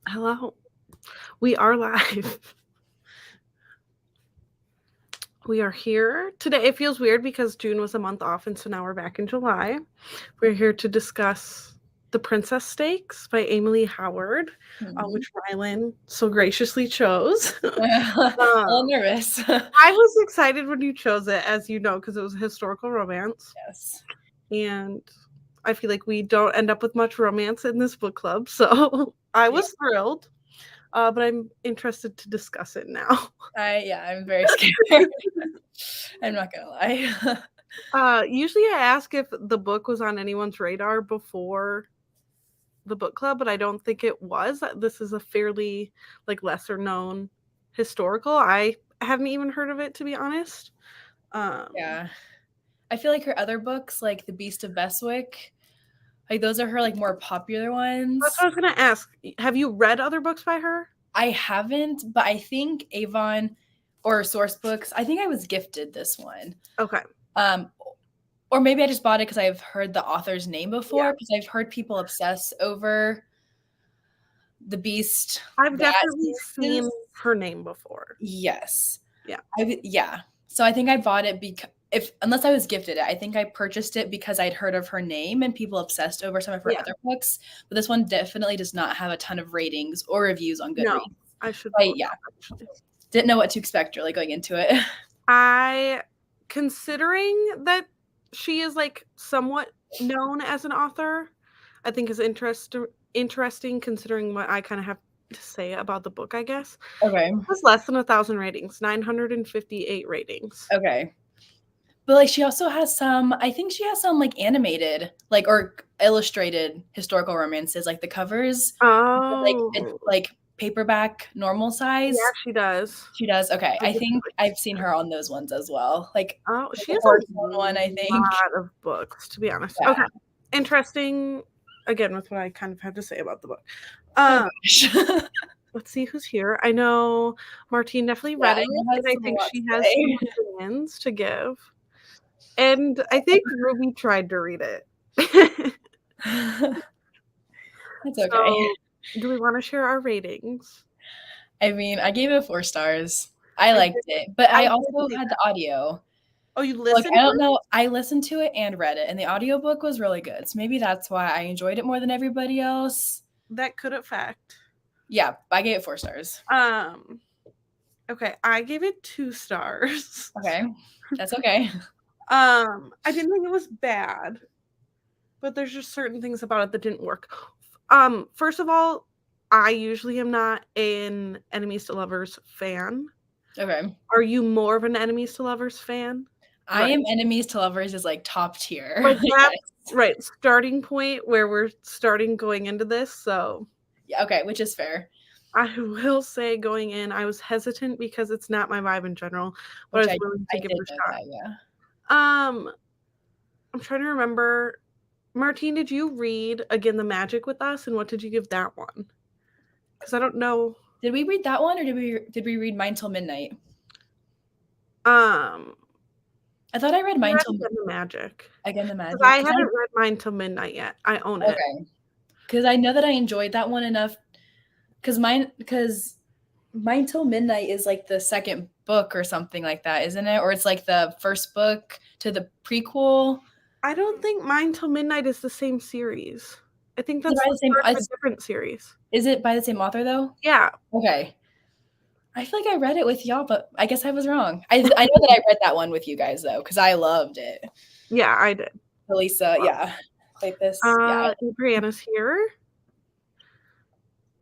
Hello. We are live. We are here today. It feels weird because June was a month off, and so now we're back in July. We're here to discuss The Princess Stakes by Amalie Howard, Mhm. which Rylan so graciously chose. A little um, nervous. I was excited when you chose it, as you know, because it was a historical romance, Yes. and I feel like we don't end up with much romance in this book club, so I Yeah. was thrilled. But I'm interested to discuss it now. I'm very scared. I'm not gonna lie. Usually I ask if the book was on anyone's radar before the book club, but I don't think it was. This is a fairly lesser known historical. I haven't even heard of it, to be honest. Um, Yeah. I feel like her other books, like The Beast of Beswick, like those are her like more popular that's what ones. I was gonna ask. Have you read other books by her? I haven't, but I think Avon or Source Books, I think I was gifted this one. Okay. Um, or maybe I just bought it because I've heard the author's name Yeah. before, because I've heard people obsess over the Beast I've that definitely seen series. her name before. Yes. Yeah. Yeah. So I think I bought it because if unless I was gifted it, I think I purchased it because I'd heard of her name and people obsessed over some of her Yeah. other books. But this one definitely does not have a ton of ratings or reviews on No, Goodreads. I should But pull it yeah, up actually. didn't know what to expect really going into it. I considering that she is somewhat known as an author, I think is interesting considering what I kind of have to say about the book, I guess. Okay. It has less than 1,000 ratings, 958 ratings. Okay. But like she also has some, I think she has some like animated, like or illustrated historical romances, like the covers, like it's Oh, like paperback normal yeah, size. she does. She does? Okay. I I didn't think really I've see seen her. her on those ones as well. Oh, Like she a has horse a one, I think. lot of books, to be honest. Yeah. Okay, interesting. Again, with what I kind of have to say about the book. Oh Um, gosh. Let's see who's here. I know Martine definitely Yeah, read it, it and has I a think lot to she has some say. opinions to give. And I think Ruby tried to read it. It's okay. So, do we want to share our ratings? I mean, I gave it 4 stars. I I liked did. it, but I I did also say had that. the audio. Oh, you Like, listened I to don't it? know, I listened to it and read it, and the audiobook was really good, so maybe that's why I enjoyed it more than everybody else. That could affect. Yeah, I gave it 4 stars. Um. Okay, I gave it 2 stars. Okay. That's okay. I didn't think it was bad, but there's just certain things about it that didn't work. First of all, I usually am not an enemies to lovers fan. Okay. Are you more of an enemies to lovers fan? I Right. am enemies to lovers is, like, top tier. Like that's Yes. right, starting point where we're starting going into this. So Yeah, okay, which is fair, I will say going in, I was hesitant because it's not my vibe in general, but I which was willing to I give did it a know shot. that, yeah. Um, I'm trying to remember. Martine, did you read Again the Magic with us, and what did you give that one? Because I don't know. Did we read that one or did we read Mine Till Midnight? Um, I thought I read I Mine read Till Again the Magic Again the because Magic I 'cause haven't read Mine Till Midnight yet. I own it. okay, because I know that I enjoyed that one enough. Because Mine Till Midnight is like the second book or something like that, isn't it? Or it's like the first book to the prequel. I don't think Mine Till Midnight is the same series. I think Is it that's by the the same? start of a different series. Is it by the same author though? Yeah. Okay. I feel like I read it with y'all, but I guess I was wrong. I know that I read that one with you guys though, because I loved it. Yeah, I did. Elisa, yeah, like this, yeah. Brianna's here.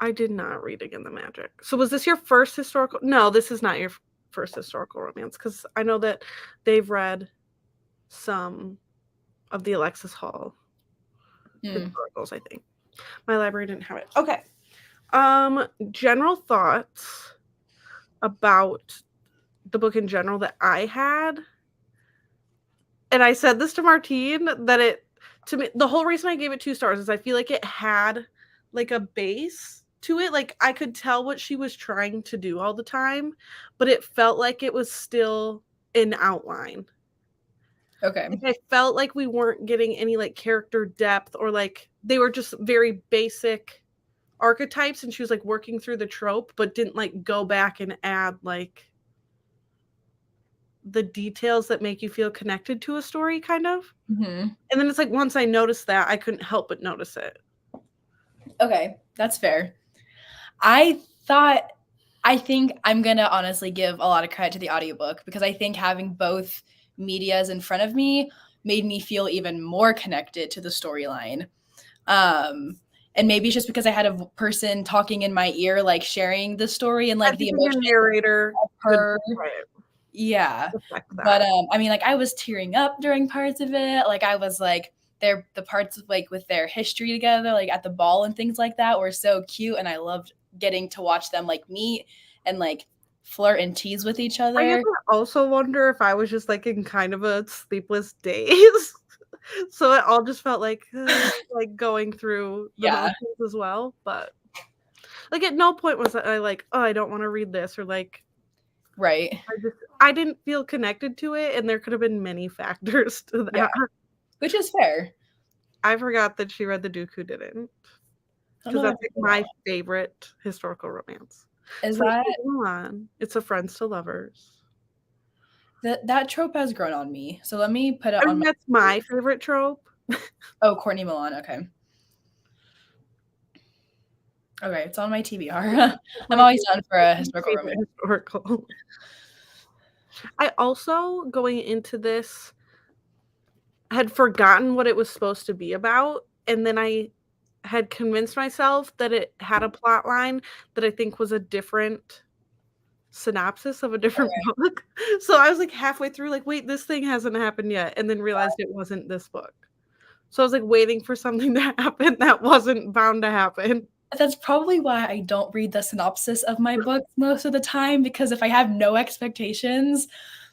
I did not read Again the Magic. So was this your first historical? No, this is not your first historical romance because I know that they've read some of the Alexis Hall Mm. historicals, I think. My library didn't have it. Okay. General thoughts about the book in general that I had. And I said this to Martine that to me the whole reason I gave it 2 stars is I feel like it had like a base to it. Like I could tell what she was trying to do all the time, but it felt like it was still an outline. Okay. Like I felt like we weren't getting any like character depth or like they were just very basic archetypes and she was like working through the trope, but didn't like go back and add like the details that make you feel connected to a story, kind of. Mhm. And then it's like once I noticed that, I couldn't help but notice it. Okay, that's fair. I think I'm gonna honestly give a lot of credit to the audiobook because I think having both medias in front of me made me feel even more connected to the storyline. And maybe it's just because I had a person talking in my ear, like sharing the story and like I the think a emotion narrator of could her. Yeah. affect But that. I mean, like I was tearing up during parts of it. Like I was like the parts of like with their history together, like at the ball and things like that were so cute. And I loved getting to watch them like meet and like flirt and tease with each I guess other. I also wonder if I was just like in kind of a sleepless daze. So it all just felt like going through the Yeah. motions as well. But like at no point was I like, oh, I don't want to read this, or like Right. I didn't feel connected to it, and there could have been many factors to Yeah. that. Which is fair. I forgot that she read The Duke Who Didn't, I don't because know that's if like my favorite historical romance. is So that Mulan, it's a friends to lovers. that trope has grown on me. So let me put it I on mean, my that's my favorite trope. oh, Courtney Milan. Okay. Okay, it's on my TBR. I'm My always down for a historical favorite romance. historical. I also, going into this, had forgotten what it was supposed to be about, and then I had convinced myself that it had a plot line that I think was a different synopsis of a different book. So I was like halfway through, like, wait, this thing hasn't happened yet, and then realized it wasn't this book. So I was like waiting for something to happen that wasn't bound to happen. That's probably why I don't read the synopsis of my books most of the time, because if I have no expectations,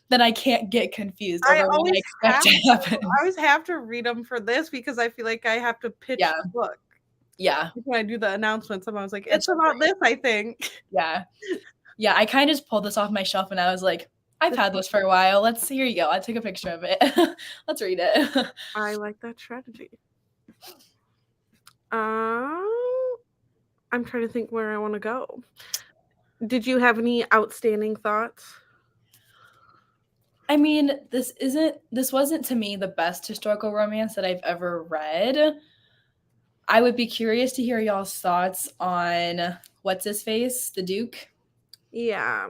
then I can't get confused I over what I always expect have to to. happen. I always have to read them for this because I feel like I have to pitch Yeah. the book. Yeah. When I do the announcements, I was like, That's "It's about this, I think." Yeah. Yeah, I kinda just pulled this off my shelf and I was like, "I've had this for a while. Let's here you go. I took a picture of it. Let's read it." I like that strategy. Um, I'm trying to think where I wanna go. Did you have any outstanding thoughts? I mean, this wasn't to me the best historical romance that I've ever read. I would be curious to hear y'all's thoughts on what's his face, the Duke, Yeah.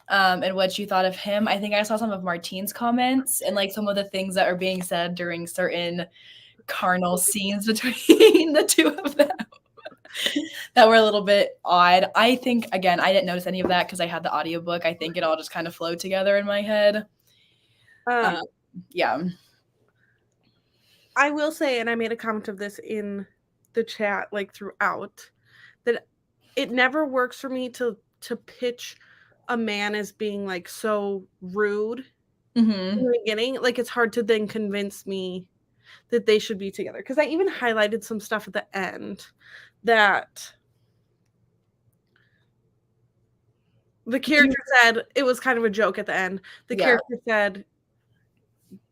and what you thought of him. I think I saw some of Martine's comments and like some of the things that are being said during certain carnal scenes between the two of them that were a little bit odd. I think again, I didn't notice any of that because I had the audiobook. I think it all just kind of flowed together in my head. Um, Yeah. I will say, and I made a comment of this in the chat, like, throughout, that it never works for me to pitch a man as being, like, so rude in Mhm. the beginning. Like, it's hard to then convince me that they should be together. Because I even highlighted some stuff at the end that the character said it was kind of a joke at the end. The Yeah. character said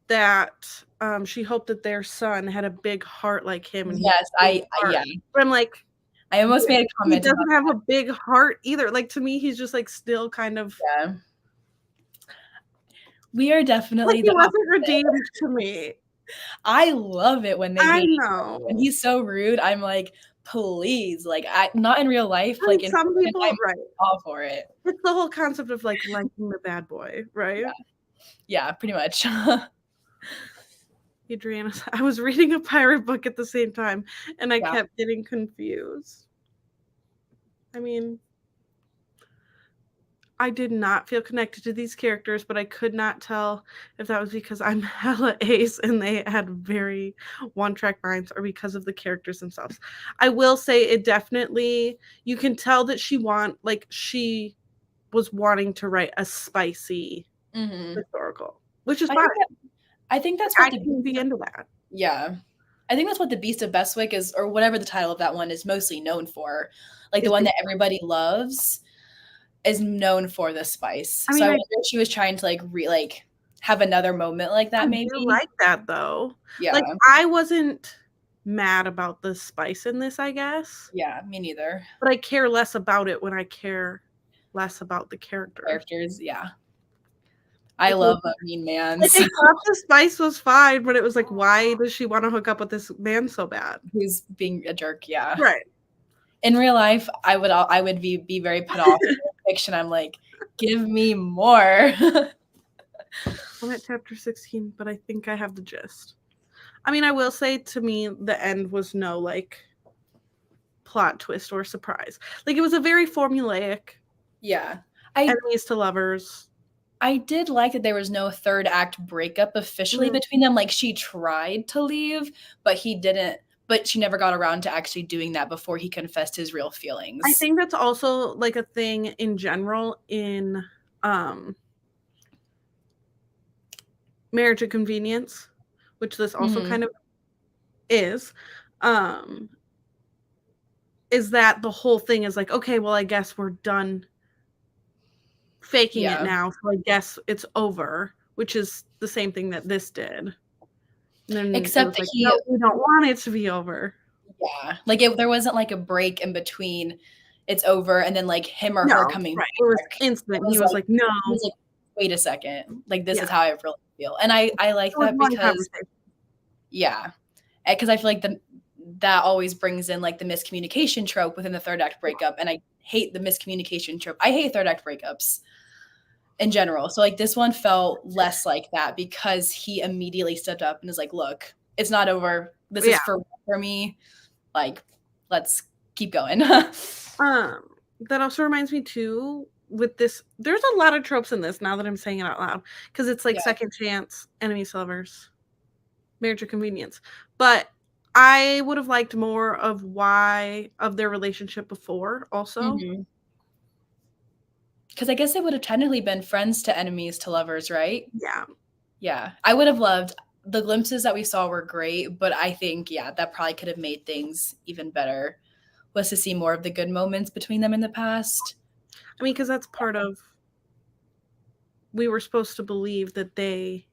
that, she hoped that their son had a big heart like him, and he Yes, yeah. but I'm like, I almost made a he comment about doesn't have a big heart either. Like, to me, he's just, like, still kind of that. We are like, definitely he the wasn't opposite. redeemed to me. I love it when they I be when know. he's so rude, I'm like, "Please," like, I not in real life, I mean, like, in some person, people I'm right. all for it. It's the whole concept of, like, liking the bad boy, right? Yeah. Yeah, pretty much. Adriana, I was reading a pirate book at the same time, and I Yeah. kept getting confused. I mean, I did not feel connected to these characters, but I could not tell if that was because I'm hella ace and they had very one-track minds, or because of the characters themselves. I will say it definitely, you can tell that she was wanting to write a spicy Mhm. historical, which is I fine. think that I think that's I what the can be into that. Yeah. I think that's what The Beast of Bestwick is, or whatever the title of that one is mostly known for. Like, the Is one the that everybody loves is known for the spice. I So I mean, wonder if she was trying to, like, have another moment like I that do maybe? like that though. Yeah. Like, I wasn't mad about the spice in this, I guess. Yeah, me neither. But I care less about it when I care less about the characters. Characters, yeah. I Like, love a mean man. like, I thought the spice was fine, but it was like, why does she want to hook up with this man so bad? Who's being a jerk, yeah. Right. In real life, I would be very put off. In fiction, I'm like, give me more. I'm at chapter 16, but I think I have the gist. I mean, I will say, to me, the end was no, like, plot twist or surprise. Like, it was a very formulaic. Yeah. Enemies to lovers. I did like that there was no third act breakup officially between them. Like, she tried to leave, but he didn't. But she never got around to actually doing that before he confessed his real feelings. I think that's also, like, a thing in general in Marriage of Convenience, which this also kind of is that the whole thing is like, okay, well, I guess we're done faking it now, so I guess it's over, which is the same thing that this did. And then except that like, no, we don't want it to be over. Yeah, like there wasn't like a break in between. It's over, and then like him or her coming back. It was instant. He was like, no. He was like, wait a second. Like, this is how I really feel. And I like that because, yeah, because I feel like that always brings in like the miscommunication trope within the third act breakup. And I hate the miscommunication trope. I hate third act breakups in general. So like this one felt less like that because he immediately stepped up and was like, look, it's not over. This is for me. Like, let's keep going. That also reminds me too, with this, there's a lot of tropes in this now that I'm saying it out loud, because it's like second chance, enemies to lovers, marriage of convenience. But I would have liked more of their relationship before also. Because I guess they would have technically been friends to enemies to lovers, right? Yeah. Yeah. I would have loved, the glimpses that we saw were great, but I think, that probably could have made things even better, was to see more of the good moments between them in the past. I mean, because that's part of, we were supposed to believe that they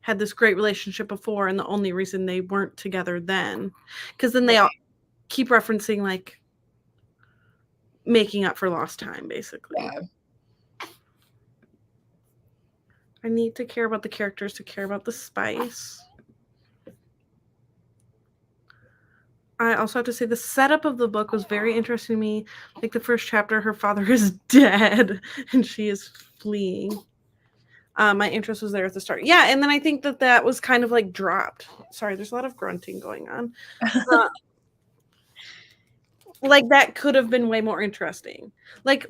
had this great relationship before, and the only reason they weren't together then, because then they all keep referencing like making up for lost time, basically. Yeah. I need to care about the characters to care about the spice. I also have to say the setup of the book was very interesting to me. Like the first chapter, her father is dead and she is fleeing. My interest was there at the start. Yeah, and then I think that was kind of like dropped. Sorry, there's a lot of grunting going on. Like that could have been way more interesting. Like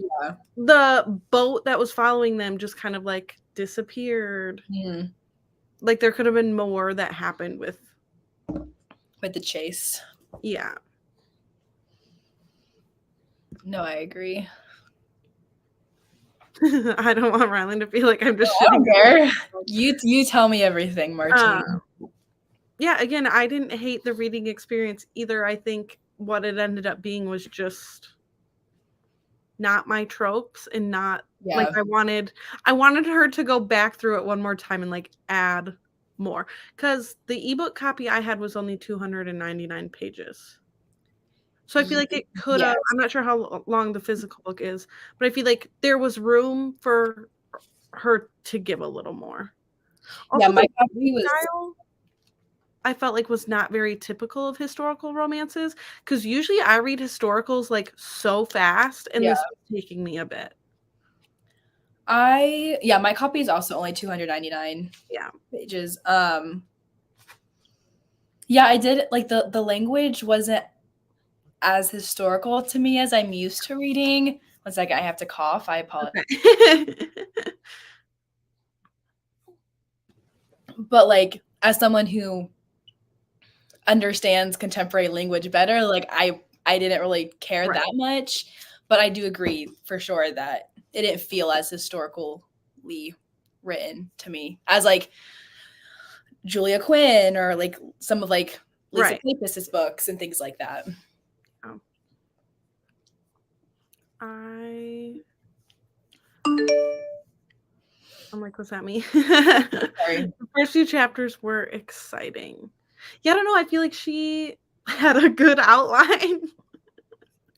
the boat that was following them just kind of like disappeared. Like there could have been more that happened with the chase. Yeah. No, I agree. I don't want Rylan to feel like I'm just shitting there. You tell me everything, Martine. Yeah, again, I didn't hate the reading experience either. I think what it ended up being was just not my tropes and not like I wanted her to go back through it one more time and like add more, because the ebook copy I had was only 299 pages. So I feel like it could have, I'm not sure how long the physical book is, but I feel like there was room for her to give a little more. Also, my copy style, I felt like was not very typical of historical romances, because usually I read historicals like so fast, and this was taking me a bit. My copy is also only 299 pages. I did like the language wasn't as historical to me as I'm used to reading. 1 second, I have to cough. I apologize. Okay. But like as someone who understands contemporary language better, like I didn't really care that much, but I do agree for sure that it didn't feel as historically written to me as like Julia Quinn or like some of like Lisa Kleypas's books and things like that. I'm like, what's that mean? Sorry. The first few chapters were exciting. Yeah, I don't know. I feel like she had a good outline.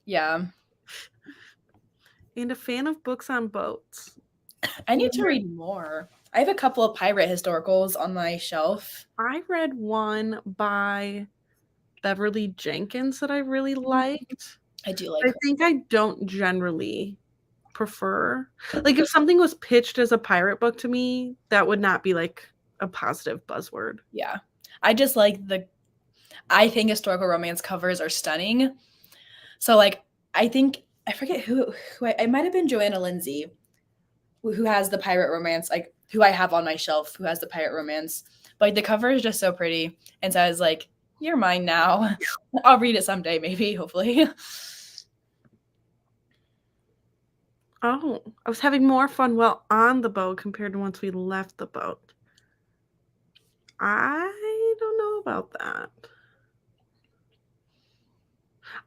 Yeah. And a fan of books on boats. I need to read more. I have a couple of pirate historicals on my shelf. I read one by Beverly Jenkins that I really liked. I do like I her. think I don't generally prefer, like, if something was pitched as a pirate book to me, that would not be like a positive buzzword. Yeah. I just like I think historical romance covers are stunning. So like I think I forget who I might have been Joanna Lindsay who has the pirate romance, like who I have on my shelf, who has the pirate romance. But like, the cover is just so pretty. And so I was like, you're mine now. I'll read it someday, maybe, hopefully. Oh, I was having more fun while on the boat compared to once we left the boat. I don't know about that.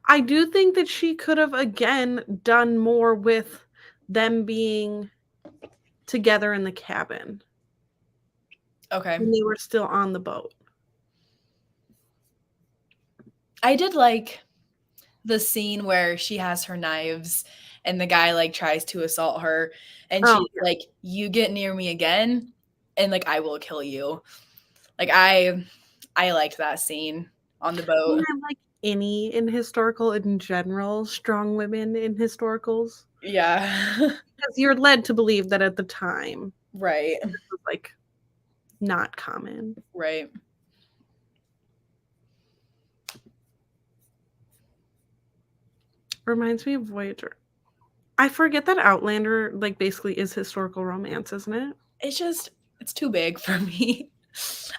I do think that she could have, again, done more with them being together in the cabin Okay. when they were still on the boat. I did like the scene where she has her knives and the guy like tries to assault her and Oh, she's like, you get near me again and like I will kill you. Like I liked that scene on the boat. I like any in historical in general, strong women in historicals. Yeah. Because you're led to believe that at the time, Right. it was like not common. Right. Reminds me of Voyager. I forget that Outlander like basically is historical romance, isn't it? It's too big for me.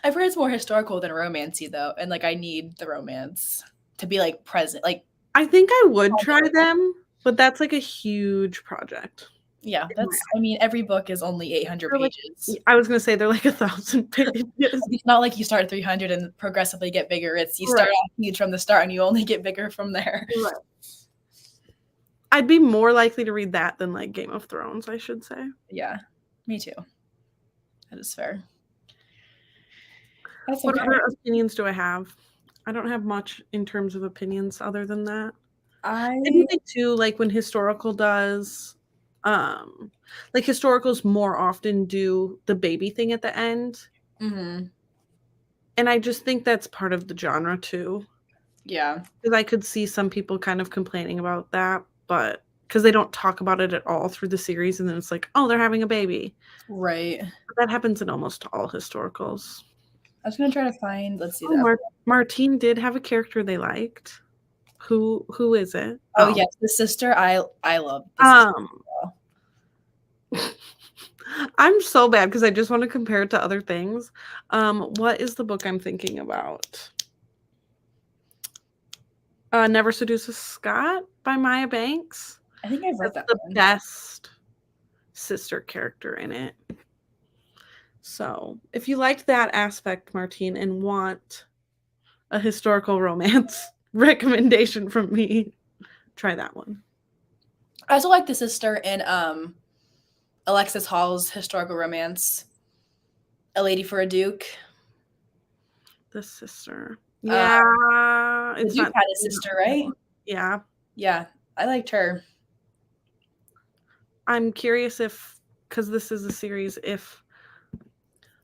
I've heard it's more historical than romancy though, and like I need the romance to be like present. Like I think I would try them, but that's like a huge project. yeah, that's I mean every book is only 800 They're like, pages. I was gonna say they're like 1,000 pages. It's not like you start at 300 and progressively get bigger. It's you start Right. off huge from the start and you only get bigger from there. Right. I'd be more likely to read that than like Game of Thrones, I should say. Yeah, me too. That is fair. That's What okay. other opinions do I have? I don't have much in terms of opinions other than that. I do think too, like when historical does, like historicals more often do the baby thing at the end. Mhm. And I just think that's part of the genre too. Yeah. Because I could see some people kind of complaining about that, but because they don't talk about it at all through the series, and then it's like, oh, they're having a baby. Right. But that happens in almost all historicals. I was gonna try to find. Let's see Oh, that. Martine did have a character they liked. Who is it? Oh yes, the sister. I love. The Um, I'm so bad because I just want to compare it to other things. What is the book I'm thinking about? Never Seduce a Scot by Maya Banks. I think I've read That's that the one. best sister character in it. So, if you liked that aspect, Martine, and want a historical romance recommendation from me, try that one. I also like the sister in Alexis Hall's historical romance, A Lady for a Duke. The sister. Yeah. The Duke had a sister, right? Yeah. Yeah, I liked her. I'm curious if, because this is a series, if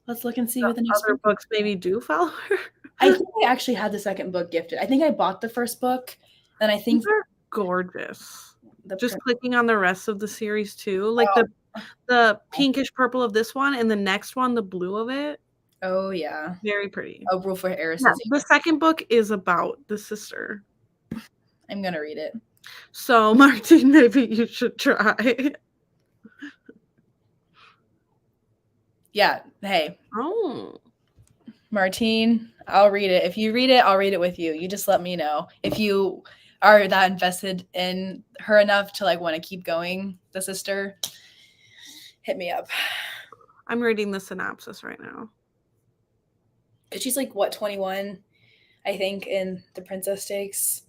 Let's look and see what the next other books maybe do follow her. I think I actually had the second book gifted. I think I bought the first book, and I think they're gorgeous. Just clicking on the rest of the series too, like the pinkish purple of this one, and the next one, the blue of it. Oh yeah, Very pretty. Oh, Rule for Heiresses. Yeah, the second book is about the sister. I'm gonna read it. So, Martine, maybe you should try. Yeah. Hey. Oh. Martine, I'll read it. If you read it, I'll read it with you. You just let me know if you are that invested in her enough to like want to keep going. The sister, hit me up. I'm reading the synopsis right now. She's like what 21, I think, in the Princess Stakes.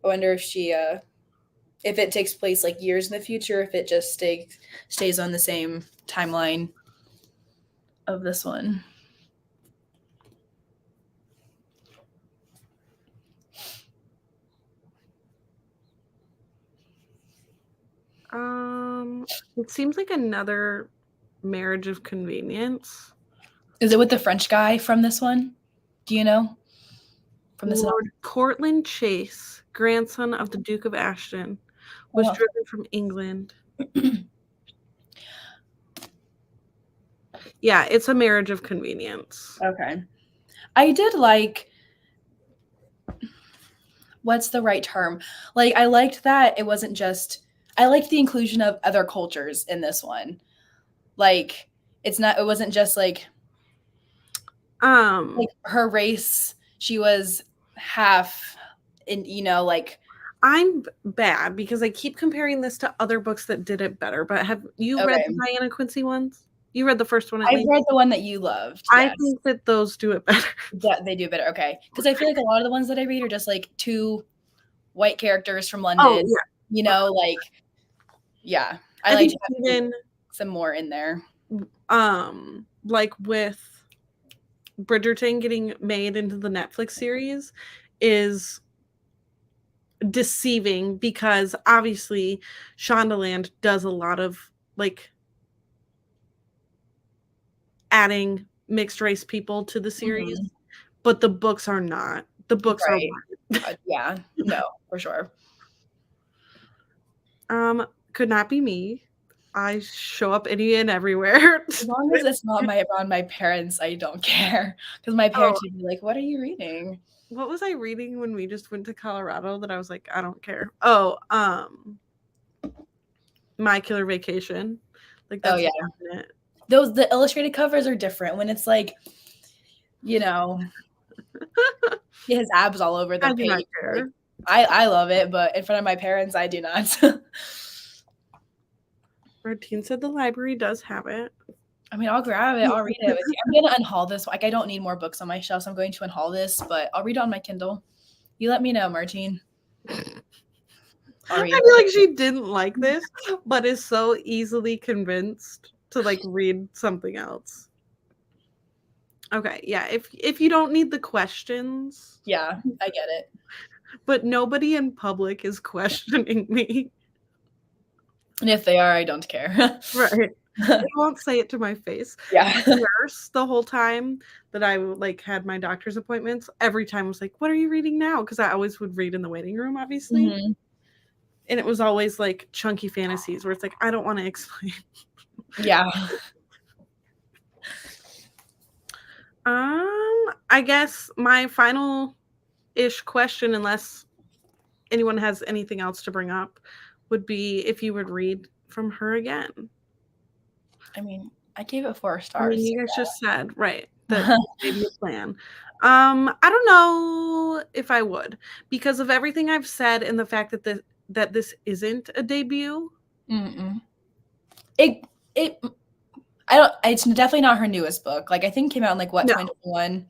I wonder if she, if it takes place like years in the future, if it just stays on the same timeline of this one. It seems like another marriage of convenience. Is it with the French guy from this one? Do you know? From this Lord Cortland Chase, grandson of the Duke of Ashton, was driven from England. Yeah, it's a marriage of convenience. Okay. I did like, what's the right term? Like, I liked that it wasn't just, I liked the inclusion of other cultures in this one. Like, it wasn't just like her race. She was half in, like. I'm bad because I keep comparing this to other books that did it better. But have you read the Diana Quincy ones? You read the first one, I've read the one that you loved. I think that those do it better. Yeah, they do better. Okay. Because I feel like a lot of the ones that I read are just like two white characters from London. Oh, yeah. Like, yeah. I like to have some more in there. Like with Bridgerton getting made into the Netflix series is deceiving because obviously Shondaland does a lot of like adding mixed race people to the series, but the books are not. The books are yeah, no, for sure. Could not be me. I show up any and everywhere. As long as it's not around my parents, I don't care. Because my parents would be like, "What are you reading?" What was I reading when we just went to Colorado that I was like, I don't care? Oh, My Killer Vacation. Like, that's the illustrated covers are different when it's like, he has abs all over the page. Like, I love it, but in front of my parents, I do not. Martine said the library does have it. I mean, I'll grab it. I'll read it. I'm going to unhaul this. Like, I don't need more books on my shelf, so I'm going to unhaul this, but I'll read it on my Kindle. You let me know, Martine. I feel like she didn't like this, but is so easily convinced to like read something else. Okay, yeah. If you don't need the questions. Yeah, I get it. But nobody in public is questioning me. And if they are, I don't care. Right. They won't say it to my face. Yeah. Nurse, the whole time that I like had my doctor's appointments, every time I was like, "What are you reading now?" Because I always would read in the waiting room, obviously. Mm-hmm. And it was always like chunky fantasies where it's like, I don't want to explain. Yeah. I guess my final-ish question, unless anyone has anything else to bring up, would be if you would read from her again. I mean, I gave it 4 stars. I mean, you guys just said, right, that maybe a plan. I don't know if I would, because of everything I've said and the fact that this isn't a debut. It's definitely not her newest book. Like, I think it came out in 2021.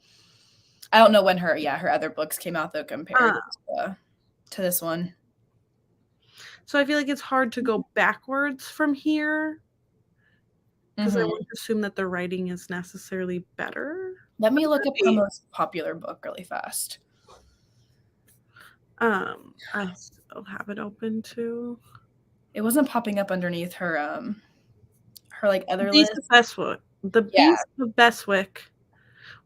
I don't know when her other books came out though compared to this one. So I feel like it's hard to go backwards from here because I wouldn't assume that the writing is necessarily better. Let me look up her most popular book really fast. I still have it open too. It wasn't popping up underneath her other Beast list. Of Bestwick. The Beast of Bestwick,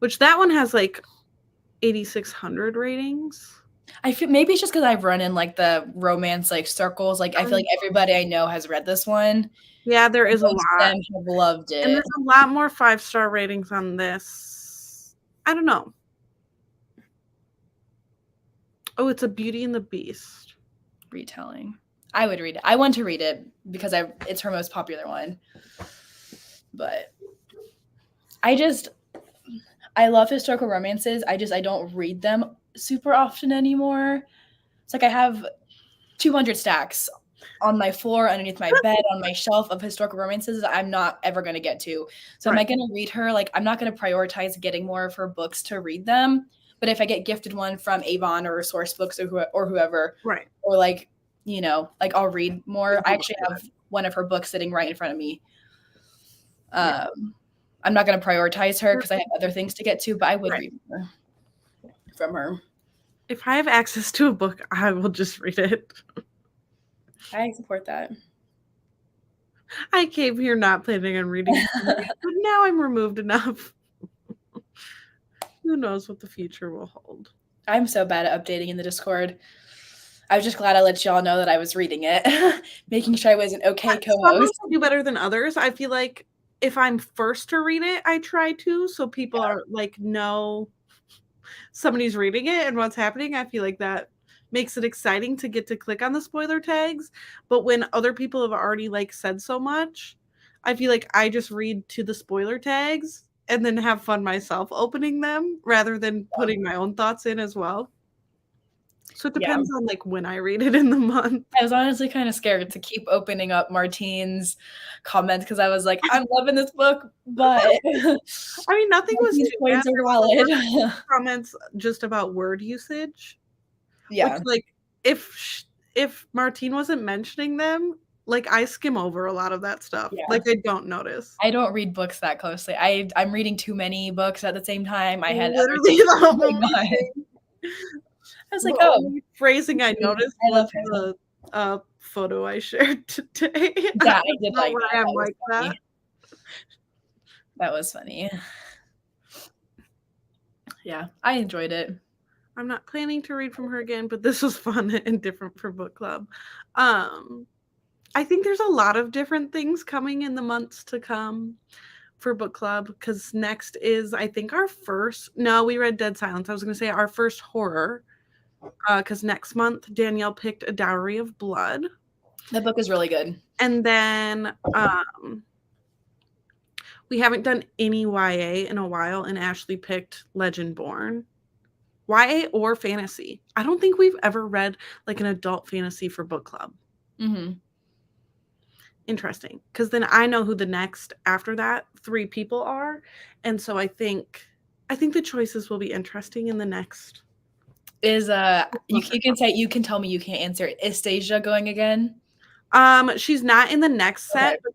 which that one has 8,600 ratings. I feel maybe it's just because I've run in the romance circles. I feel like everybody I know has read this one. Yeah, there is a lot. Most of them have loved it. And there's a lot more 5-star ratings on this. I don't know. Oh, it's a Beauty and the Beast retelling. I would read it. I want to read it because it's her most popular one. But I love historical romances. I don't read them super often anymore. It's I have 200 stacks on my floor, underneath my bed, on my shelf of historical romances I'm not ever going to get to. So am I going to read her? I'm not going to prioritize getting more of her books to read them. But if I get gifted one from Avon or Source Books or whoever, right, or I'll read more. I actually have one of her books sitting right in front of me. I'm not going to prioritize her because I have other things to get to, but I would read more from her. If I have access to a book, I will just read it. I support that. I came here not planning on reading it, but now I'm removed enough. Who knows what the future will hold. I'm so bad at updating in the Discord. I was just glad I let y'all know that I was reading it, making sure I was an okay Some months co-host. I do better than others. I feel like if I'm first to read it, I try to, so people are like, know somebody's reading it and what's happening. I feel like that makes it exciting to get to click on the spoiler tags. But when other people have already like said so much, I feel like I just read to the spoiler tags and then have fun myself opening them rather than putting my own thoughts in as well. So it depends on like when I read it in the month. I was honestly kind of scared to keep opening up Martine's comments because I was like, I'm loving this book, but I mean, nothing was these too bad. points are valid. Comments just about word usage. Yeah. Which, like, if Martine wasn't mentioning them, like, I skim over a lot of that stuff. Yeah. Like, I don't notice. I don't read books that closely. I'm reading too many books at the same time. I had Literally the only thing. I was like, the oh, only phrasing I noticed I was love the photo I shared today. Yeah, I did like where that. I'm like that. That was funny. Yeah, I enjoyed it. I'm not planning to read from her again, but this was fun and different for book club. I think there's a lot of different things coming in the months to come for book club because next is, I think, our first. No, we read Dead Silence. I was going to say our first horror because next month Danielle picked A Dowry of Blood. That book is really good. And then we haven't done any YA in a while, and Ashley picked Legendborn. YA or fantasy. I don't think we've ever read like an adult fantasy for book club. Mm-hmm. Interesting, because then I know who the next after that 3 people are, and so I think the choices will be interesting in the next. Is you can tell me you can't answer it. Is Stasia going again? She's not in the next set, but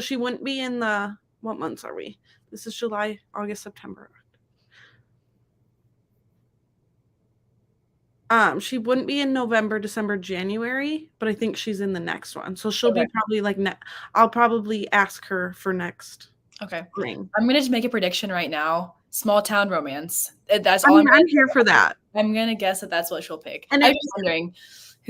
she wouldn't be in the, what months are we? This is July, August, September. She wouldn't be in November, December, January, but I think she's in the next one. So she'll be probably like I'll probably ask her for next. Okay. Spring. I'm gonna just make a prediction right now. Small town romance. That's all. I'm here for that. I'm gonna guess that that's what she'll pick. And I'm just wondering.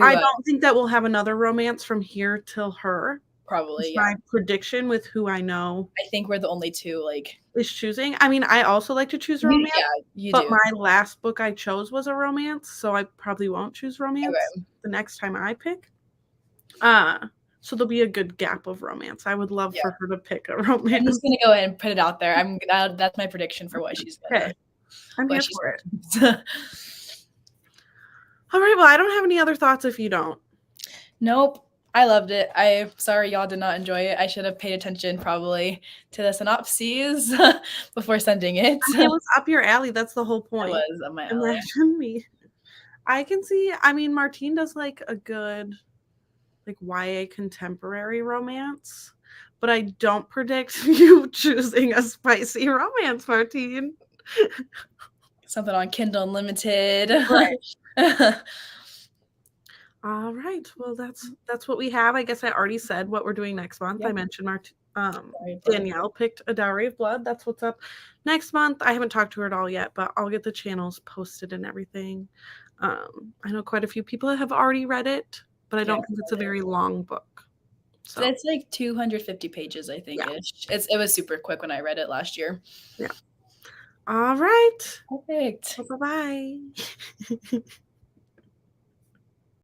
I don't think that we'll have another romance from here till her. Probably, yeah. My prediction with who I know. I think we're the only two like is choosing. I mean, I also like to choose romance. You but do. My last book I chose was a romance, so I probably won't choose romance the next time I pick. So there'll be a good gap of romance. I would love for her to pick a romance. I'm just gonna go ahead and put it out there. That's my prediction for what she's gonna. Okay. I'm here for it. All right. Well, I don't have any other thoughts if you don't. Nope. I loved it. I'm sorry y'all did not enjoy it. I should have paid attention probably to the synopses before sending it. It was up your alley. That's the whole point. It was up my alley. Imagine me. I can see, I mean, Martine does like a good like YA contemporary romance, but I don't predict you choosing a spicy romance, Martine. Something on Kindle Unlimited. Right. All right. Well, that's what we have. I guess I already said what we're doing next month. Yep. I mentioned Danielle picked A Dowry of Blood. That's what's up next month. I haven't talked to her at all yet, but I'll get the channels posted and everything. I know quite a few people have already read it, but I don't think it's a very long book. So it's like 250 pages, I think. Yeah. It was super quick when I read it last year. Yeah. All right. Perfect. Well, bye-bye.